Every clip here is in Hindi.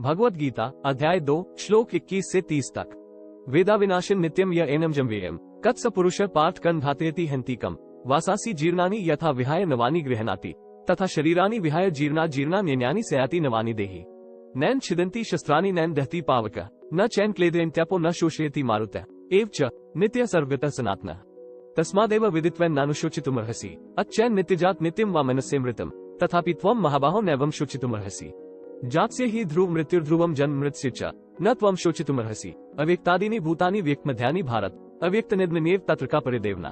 भगवद गीता अध्याय 2 श्लोक 21 से 30 तक। वेदा विनाशन नित्यम य एनम जम्वेयम कत्स पुरुष पार्थ कन भातयति हंतिकम वासासी जीर्णानि यथा विहाय नवानि गृहणाति तथा शरीरानि विहाय जीर्णा जीर्णा न्यन्यानि सयाति नवानि देहि नैन छिदन्ति शस्त्राणि नैन दहति पावक न चैन क्लेदयन्त्यापो न शोषयति मारुतः एव च नित्य सर्वगतः सनातनः तस्मादेव विदित्वैन नानुशोचितुमर्हसि अच्छैन नित्यजात नित्यं वा मनस्ये मृतम् तथापि त्वं महाबाहो नैवं शोचितुमर्हसि जात्स्य हि ध्रुव मृत्युर्ध्रुवं जन्म मृत्युश्च च न त्वं शोचितुमर्हसि अव्यक्तादीनि भूतानि व्यक्तमध्यानि भारत अव्यक्त निद्मनेव तत्र का परिदेवना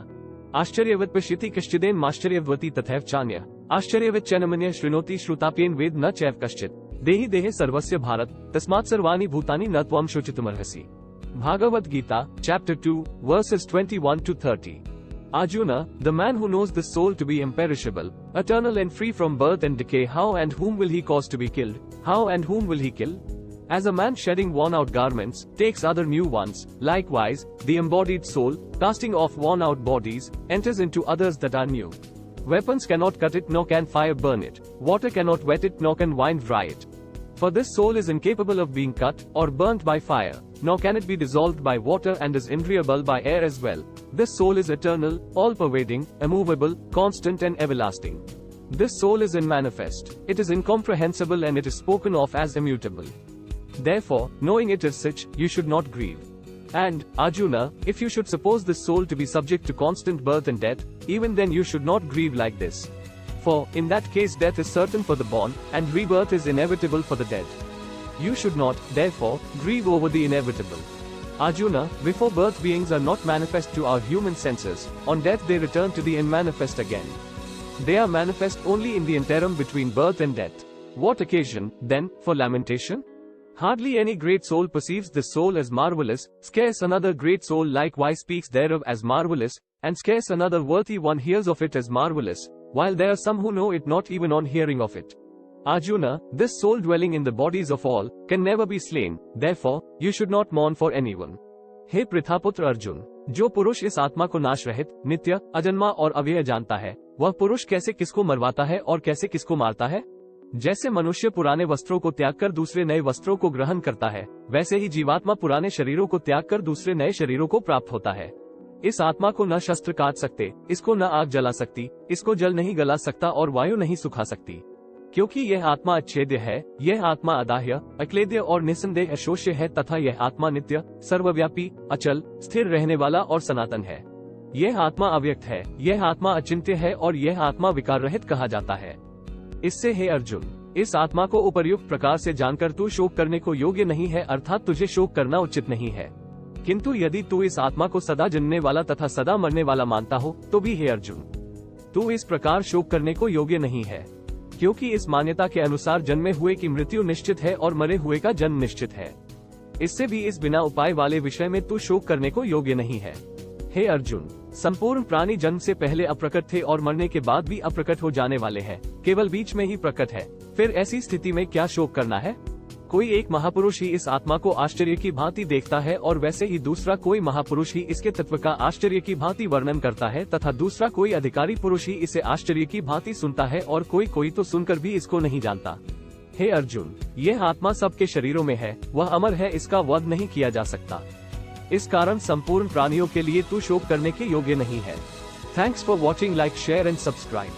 आश्चर्यवत् पश्यति कश्चिदेन माश्चर्यवती तथैव चान्यः आश्चर्यवत् चैनमन्यः शृणोति श्रुताप्येन वेद न चैव कश्चित् देहि देहे सर्वस्य भारत तस्मात् सर्वाणि भूतानि न त्वं शोचितुमर्हसि। Bhagavad Gita, Chapter 2, verses 21 to 30. Arjuna, the man who knows the soul to be imperishable, eternal and free from birth and decay, how and whom will he cause to be killed? How and whom will he kill? As a man shedding worn-out garments, takes other new ones, likewise, the embodied soul, casting off worn-out bodies, enters into others that are new. Weapons cannot cut it nor can fire burn it. Water cannot wet it nor can wine dry it. For this soul is incapable of being cut, or burnt by fire, nor can it be dissolved by water and is invariable by air as well. This soul is eternal, all-pervading, immovable, constant and everlasting. This soul is unmanifest. It is incomprehensible and it is spoken of as immutable. Therefore, knowing it as such, you should not grieve. And, Arjuna, if you should suppose this soul to be subject to constant birth and death, even then you should not grieve like this. For, in that case death is certain for the born, and rebirth is inevitable for the dead. You should not, therefore, grieve over the inevitable. Arjuna, before birth beings are not manifest to our human senses, on death they return to the unmanifest again. They are manifest only in the interim between birth and death. What occasion, then, for lamentation? Hardly any great soul perceives this soul as marvelous, scarce another great soul likewise speaks thereof as marvelous, and scarce another worthy one hears of it as marvelous, while there are some who know it not even on hearing of it. Arjuna, this soul dwelling in the bodies of all, can never be slain, therefore, you should not mourn for anyone. हे पृथापुत्र अर्जुन, जो पुरुष इस आत्मा को नाश रहित, नित्य, अजन्मा और अव्यय जानता है, वह पुरुष कैसे किसको मरवाता है और कैसे किसको मारता है? जैसे मनुष्य पुराने वस्त्रों को त्याग कर दूसरे नए वस्त्रों को ग्रहण करता है, वैसे ही जीवात्मा पुराने शरीरों को त्याग कर दूसरे नए शरीरों को प्राप्त होता है। इस आत्मा को न शस्त्र काट सकते, इसको न आग जला सकती, इसको जल नहीं गला सकता और वायु नहीं सुखा सकती। क्योंकि यह आत्मा अच्छेद्य है, यह आत्मा अदाह्य, अक्लेद्य और निस्संदेह अशोष्य है तथा यह आत्मा नित्य, सर्वव्यापी, अचल, स्थिर रहने वाला और सनातन है। यह आत्मा अव्यक्त है, यह आत्मा अचिंत्य है और यह आत्मा विकार रहित कहा जाता है। इससे हे अर्जुन, इस आत्मा को उपर्युक्त प्रकार से जानकर तू शोक करने को योग्य नहीं है, अर्थात तुझे शोक करना उचित नहीं है। किंतु यदि तू इस आत्मा को सदा जन्मने वाला तथा सदा मरने वाला मानता हो, तो भी हे अर्जुन, तू इस प्रकार शोक करने को योग्य नहीं है, क्योंकि इस मान्यता के अनुसार जन्मे हुए की मृत्यु निश्चित है और मरे हुए का जन्म निश्चित है। इससे भी इस बिना उपाय वाले विषय में तू शोक करने को योग्य नहीं है। हे अर्जुन, संपूर्ण प्राणी जन्म से पहले अप्रकट थे और मरने के बाद भी अप्रकट हो जाने वाले हैं, केवल बीच में ही प्रकट है। फिर ऐसी स्थिति में क्या शोक करना है? कोई एक महापुरुष ही इस आत्मा को आश्चर्य की भांति देखता है और वैसे ही दूसरा कोई महापुरुष ही इसके तत्व का आश्चर्य की भांति वर्णन करता है तथा दूसरा कोई अधिकारी पुरुष ही इसे आश्चर्य की भांति सुनता है और कोई तो सुनकर भी इसको नहीं जानता। हे अर्जुन, यह आत्मा सबके शरीरों में है, वह अमर है, इसका वध नहीं किया जा सकता। इस कारण संपूर्ण प्राणियों के लिए तू शोक करने के योग्य नहीं है। Thanks for watching, like, share and subscribe.